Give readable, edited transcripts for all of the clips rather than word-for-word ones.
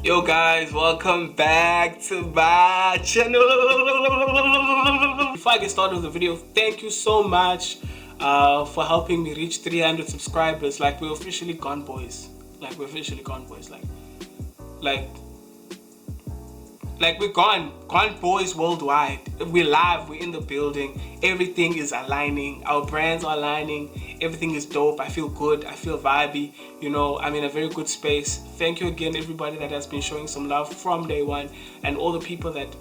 Yo guys, welcome back to my channel. Before I get started with the video, thank you so much for helping me reach 300 subscribers. Like, we're officially gone, boys. Like we're gone boys worldwide. We're live, we're in the building, everything is aligning, our brands are aligning, everything is dope. I feel good, I feel vibey, I'm in a very good space. Thank you again, everybody that has been showing some love from day one, and all the people that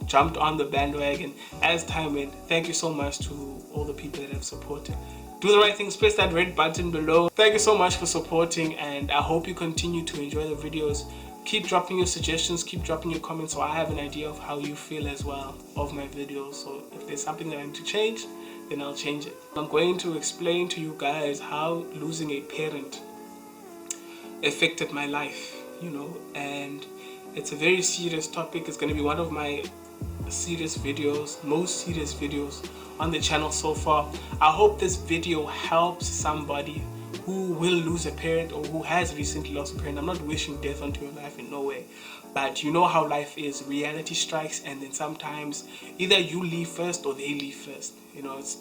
jumped on the bandwagon as time went. Thank you so much to all the people that have supported. Do the right things, press that red button below. Thank you so much for supporting, and I hope you continue to enjoy the videos. Keep dropping your suggestions, keep dropping your comments, so I have an idea of how you feel as well of my videos. So if there's something that I need to change, then I'll change it. I'm going to explain to you guys how losing a parent affected my life, and it's a very serious topic. It's going to be one of my most serious videos on the channel so far. I hope this video helps somebody who will lose a parent or who has recently lost a parent. I'm not wishing death onto your life in no way, but you know how life is. Reality strikes, and then sometimes either you leave first or they leave first.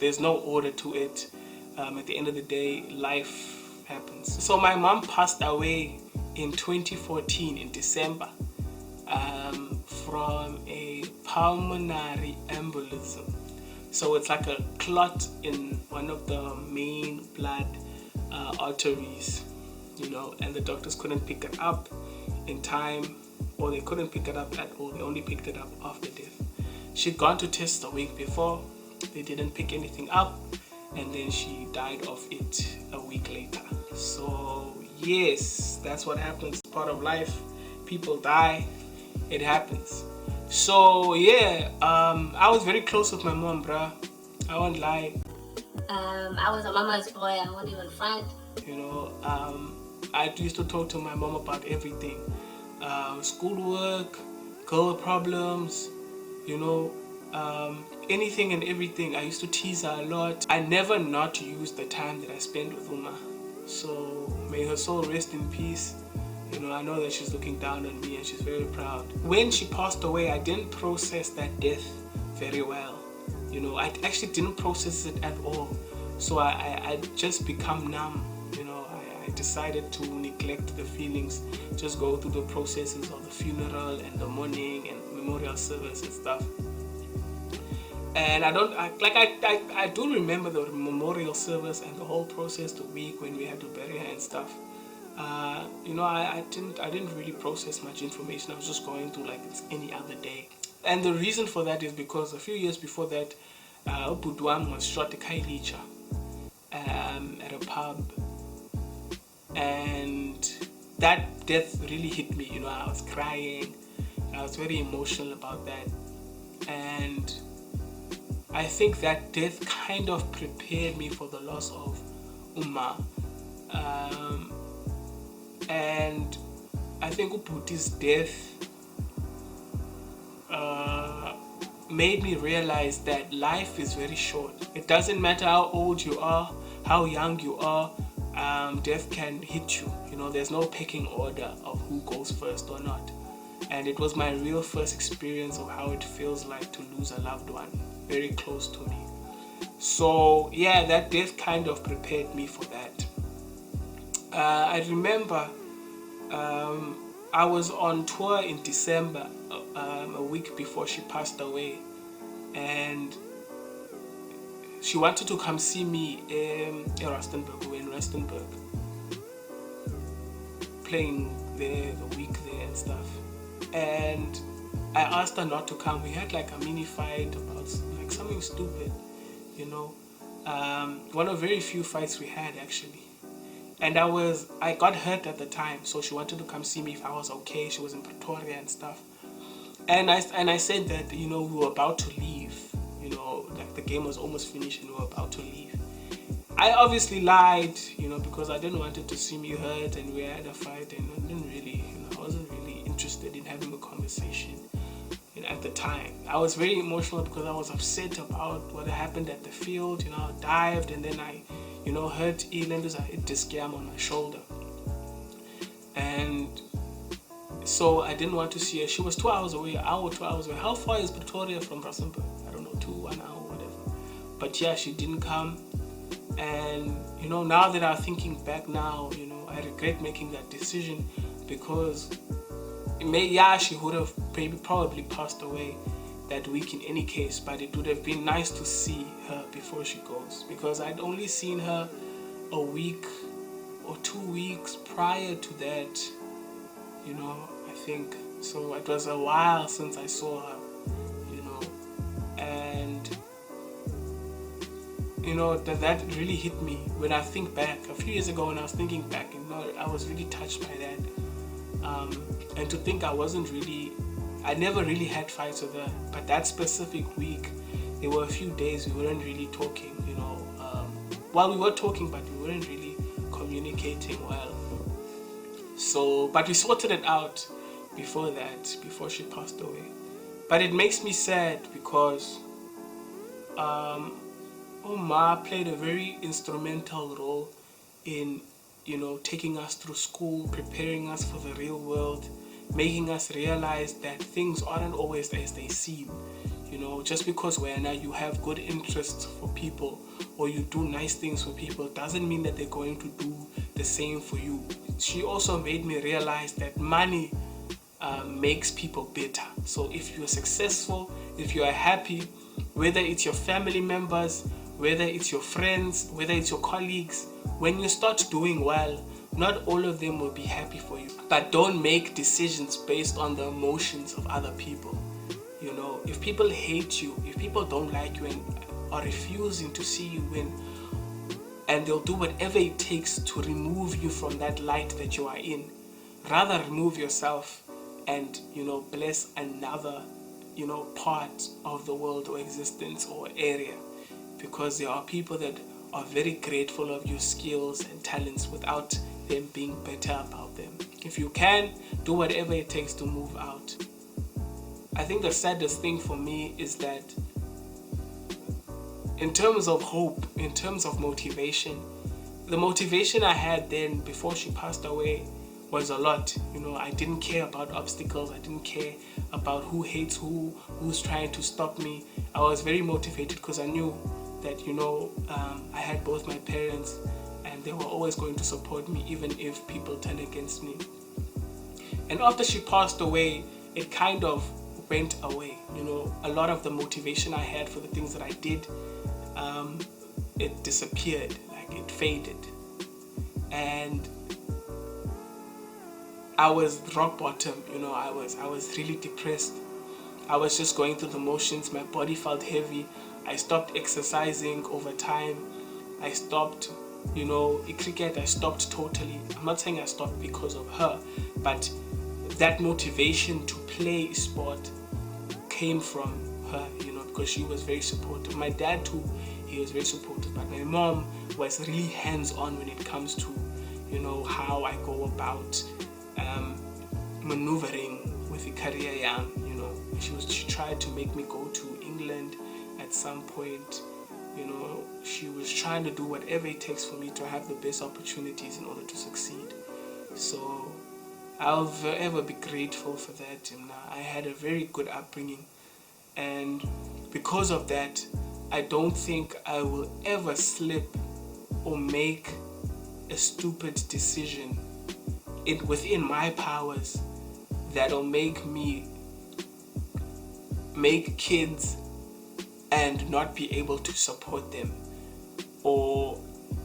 There's no order to it. At the end of the day, life happens. So my mom passed away in 2014 in December from a pulmonary embolism. So it's like a clot in one of the main blood arteries, and the doctors couldn't pick it up in time, or they couldn't pick it up at all. They only picked it up after death. She'd gone to test a week before, they didn't pick anything up, and then she died of it a week later. So yes, that's what happens. It's part of life. People die, it happens. So yeah, I was very close with my mom, bruh. I won't lie. I was a mama's boy, I won't even front. I used to talk to my mom about everything. Schoolwork, girl problems, anything and everything. I used to tease her a lot. I never not used the time that I spent with Uma. So may her soul rest in peace. I know that she's looking down on me and she's very proud. When she passed away, I didn't process that death very well. I actually didn't process it at all. So I just become numb. I decided to neglect the feelings, just go through the processes of the funeral and the mourning and memorial service and stuff. And I do remember the memorial service and the whole process, the week when we had to bury her and stuff. I didn't really process much information. I was just going through like it's any other day. And the reason for that is because a few years before that, Budwam was shot at Kailicha at a pub, and that death really hit me. I was crying, I was very emotional about that, and I think that death kind of prepared me for the loss of Uma. And I think Uputi's death made me realize that life is very short. It doesn't matter how old you are, how young you are, death can hit you. There's no pecking order of who goes first or not. And it was my real first experience of how it feels like to lose a loved one very close to me. So yeah, that death kind of prepared me for that. I remember I was on tour in December, a week before she passed away, and she wanted to come see me in Rustenburg. We were in Rustenburg, playing there the week there and stuff. And I asked her not to come. We had like a mini fight about like something stupid, one of very few fights we had actually. And I got hurt at the time, so she wanted to come see me if I was okay. She was in Pretoria and stuff. And I said that, we were about to leave, like the game was almost finished and we were about to leave. I obviously lied, because I didn't want her to see me hurt, and we had a fight, and I wasn't really interested in having a conversation. At the time, I was very emotional because I was upset about what happened at the field. I dived and then I hurt Elanders. I hit this scam on my shoulder, and So I didn't want to see her. She was 2 hours away, an hour, 2 hours away. How far is Pretoria from Rustenburg? I don't know, 1 hour, whatever. But yeah, she didn't come. And, now that I'm thinking back now, I regret making that decision because she would have probably passed away that week in any case, but it would have been nice to see her before she goes because I'd only seen her a week or 2 weeks prior to that, I think. So it was a while since I saw her, and that really hit me when I think back. A few years ago when I was thinking back, I was really touched by that. And to think I never really had fights with her, but that specific week, there were a few days we weren't really talking, Well, we were talking, but we weren't really communicating well. So, but we sorted it out before she passed away. But it makes me sad because Ma played a very instrumental role in, taking us through school, preparing us for the real world, making us realize that things aren't always as they seem. Just because you have good interests for people or you do nice things for people doesn't mean that they're going to do the same for you. She also made me realize that money makes people bitter. So if you're successful, if you are happy, whether it's your family members, whether it's your friends, whether it's your colleagues, when you start doing well, not all of them will be happy for you. But don't make decisions based on the emotions of other people. If people hate you, if people don't like you and are refusing to see you win, and they'll do whatever it takes to remove you from that light that you are in, rather remove yourself and, bless another, part of the world or existence or area. Because there are people that are very grateful of your skills and talents without them being better about them. If you can, do whatever it takes to move out. I think the saddest thing for me is that in terms of hope, in terms of motivation, the motivation I had then before she passed away was a lot. I didn't care about obstacles. I didn't care about who hates who's trying to stop me. I was very motivated because I knew that, I had both my parents and they were always going to support me even if people turned against me. And after she passed away, it kind of went away. A lot of the motivation I had for the things that I did, it disappeared, like it faded. And I was rock bottom, I was really depressed. I was just going through the motions. My body felt heavy. I stopped exercising over time. I stopped, cricket, I stopped totally. I'm not saying I stopped because of her, but that motivation to play sport came from her, because she was very supportive. My dad too, he was very supportive, but my mom was really hands-on when it comes to, how I go about maneuvering with the career young. She tried to make me go to England at some point. She was trying to do whatever it takes for me to have the best opportunities in order to succeed. So I'll forever be grateful for that. I had a very good upbringing, and because of that, I don't think I will ever slip or make a stupid decision within my powers that'll make me make kids and not be able to support them, or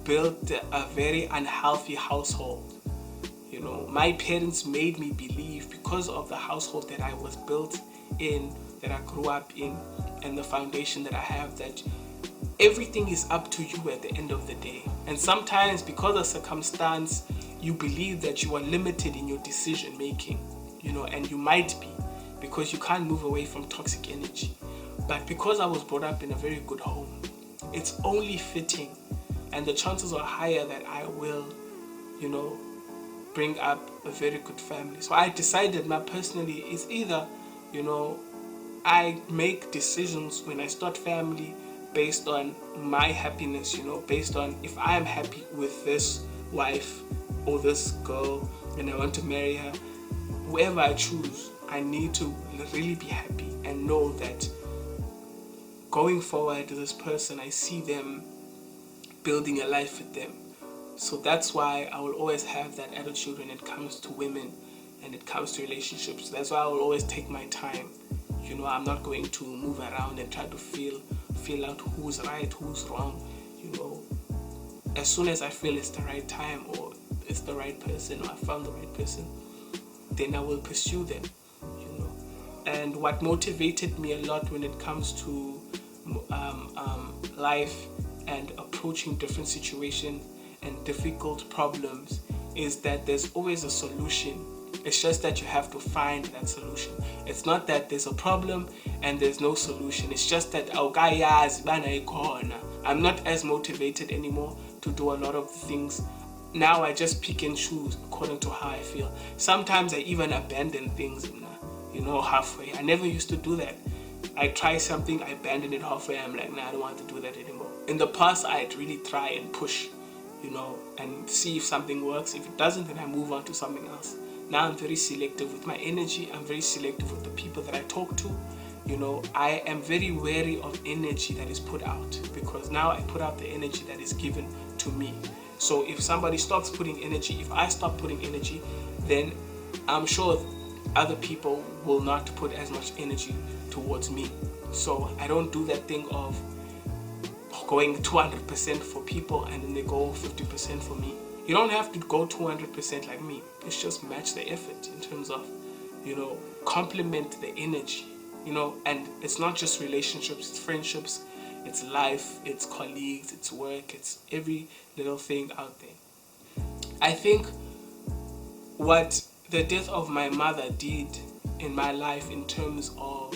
build a very unhealthy household. My parents made me believe, because of the household that I was built in, that I grew up in, and the foundation that I have, that everything is up to you at the end of the day. And sometimes, because of circumstance, you believe that you are limited in your decision making, and you might be, because you can't move away from toxic energy. But because I was brought up in a very good home, it's only fitting, and the chances are higher that I will, bring up a very good family. So I decided, personally, it's either, I make decisions when I start family based on my happiness, based on if I am happy with this wife or this girl and I want to marry her, whoever I choose, I need to really be happy and know that going forward, this person, I see them building a life with them. So that's why I will always have that attitude when it comes to women and it comes to relationships. That's why I will always take my time. I'm not going to move around and try to feel out who's right, who's wrong. As soon as I feel it's the right time or it's the right person or I found the right person, then I will pursue them. And what motivated me a lot when it comes to life and approaching different situations and difficult problems is that there's always a solution. It's just that you have to find that solution. It's not that there's a problem and there's no solution. It's just that I'm not as motivated anymore to do a lot of things. Now I just pick and choose according to how I feel. Sometimes I even abandon things, halfway. I never used to do that. I try something, I abandon it halfway. I'm like, nah, I don't want to do that anymore. In the past, I'd really try and push, and see if something works. If it doesn't, then I move on to something else. Now I'm very selective with my energy. I'm very selective with the people that I talk to. I am very wary of energy that is put out, because now I put out the energy that is given to me. So if somebody stops putting energy, if I stop putting energy, then I'm sure other people will not put as much energy towards me. So I don't do that thing of going 200% for people and then they go 50% for me. You don't have to go 200% like me. It's just match the effort in terms of, complement the energy, and it's not just relationships, it's friendships, it's life, it's colleagues, it's work, it's every little thing out there. I think what the death of my mother did in my life in terms of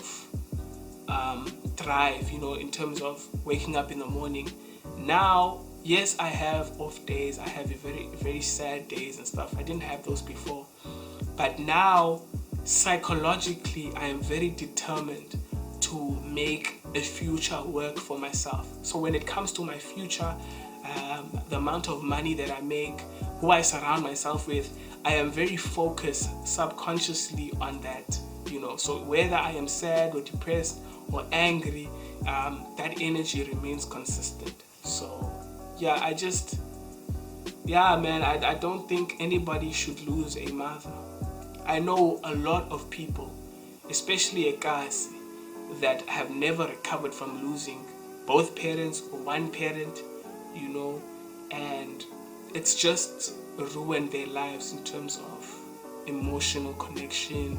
drive, in terms of waking up in the morning. Now, yes, I have off days, I have very, very sad days and stuff. I didn't have those before. But now, psychologically, I am very determined to make a future work for myself. So when it comes to my future, the amount of money that I make, who I surround myself with, I am very focused subconsciously on that. So whether I am sad or depressed or angry, that energy remains consistent. So yeah, I don't think anybody should lose a mother. I know a lot of people, especially guys, that have never recovered from losing both parents or one parent, and it's just ruined their lives in terms of emotional connection,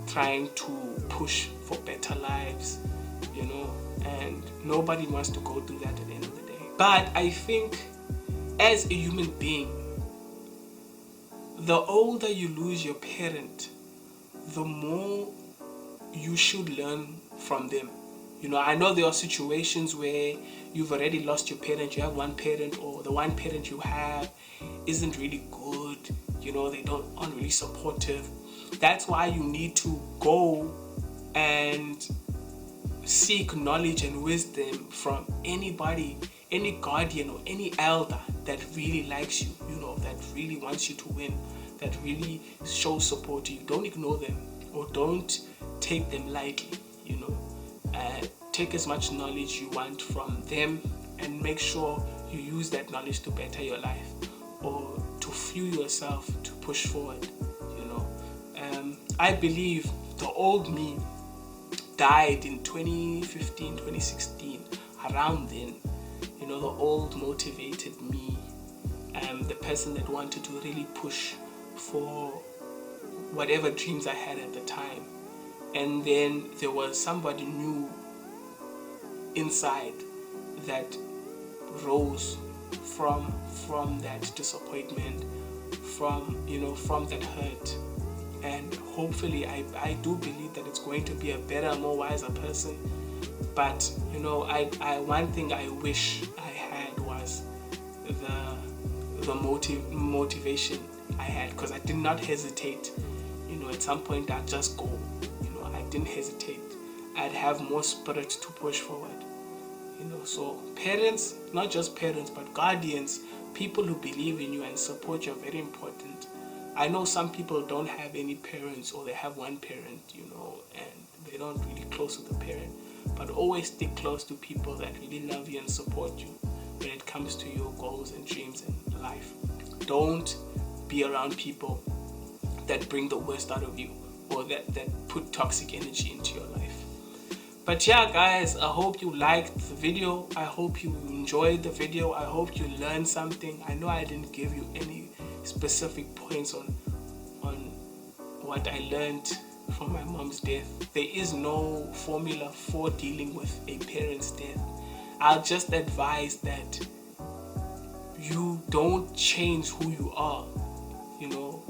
trying to push for better lives, and nobody wants to go through that at the end of the day. But I think as a human being, the older you lose your parent, the more you should learn from them. I know there are situations where you've already lost your parent, you have one parent, or the one parent you have isn't really good, they aren't really supportive. That's why you need to go and seek knowledge and wisdom from anybody, any guardian or any elder that really likes you, that really wants you to win, that really shows support to you. Don't ignore them or don't take them lightly, take as much knowledge you want from them and make sure you use that knowledge to better your life or to fuel yourself to push forward. I believe the old me died in 2015, 2016, around then. The old motivated me, the person that wanted to really push for whatever dreams I had at the time. And then there was somebody new inside that rose from that disappointment, from that hurt. And hopefully I do believe that it's going to be a better, more wiser person. But one thing I wish I had was the motivation I had, because I did not hesitate. At some point I'd just go. I didn't hesitate. I'd have more spirit to push forward. So parents, not just parents, but guardians, people who believe in you and support you are very important. I know some people don't have any parents, or they have one parent, you know, and they're not really close with the parent. But always stick close to people that really love you and support you when it comes to your goals and dreams in life. Don't be around people that bring the worst out of you, or that put toxic energy into your life. But yeah, guys, I hope you liked the video. I hope you enjoyed the video. I hope you learned something. I know I didn't give you any specific points on what I learned from my mom's death. There is no formula for dealing with a parent's death. I'll just advise that you don't change who you are. You know,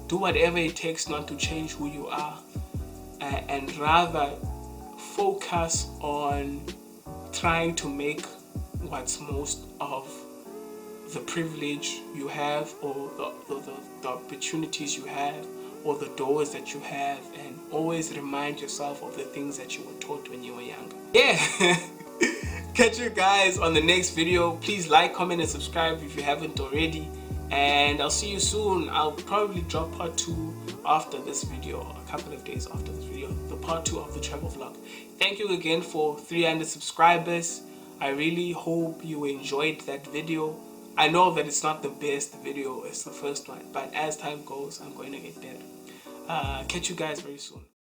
do whatever it takes not to change who you are, and rather focus on trying to make what's most of the privilege you have, or the opportunities you have, or the doors that you have, and always remind yourself of the things that you were taught when you were younger. Yeah. Catch you guys on the next video. Please like, comment, and subscribe if you haven't already, and I'll see you soon. I'll probably drop part 2 after this video, a couple of days after this video, the part 2 of the travel vlog. Thank you again for 300 subscribers. I really hope you enjoyed that video. I know that it's not the best video, it's the first one, but as time goes, I'm going to get better. Catch you guys very soon.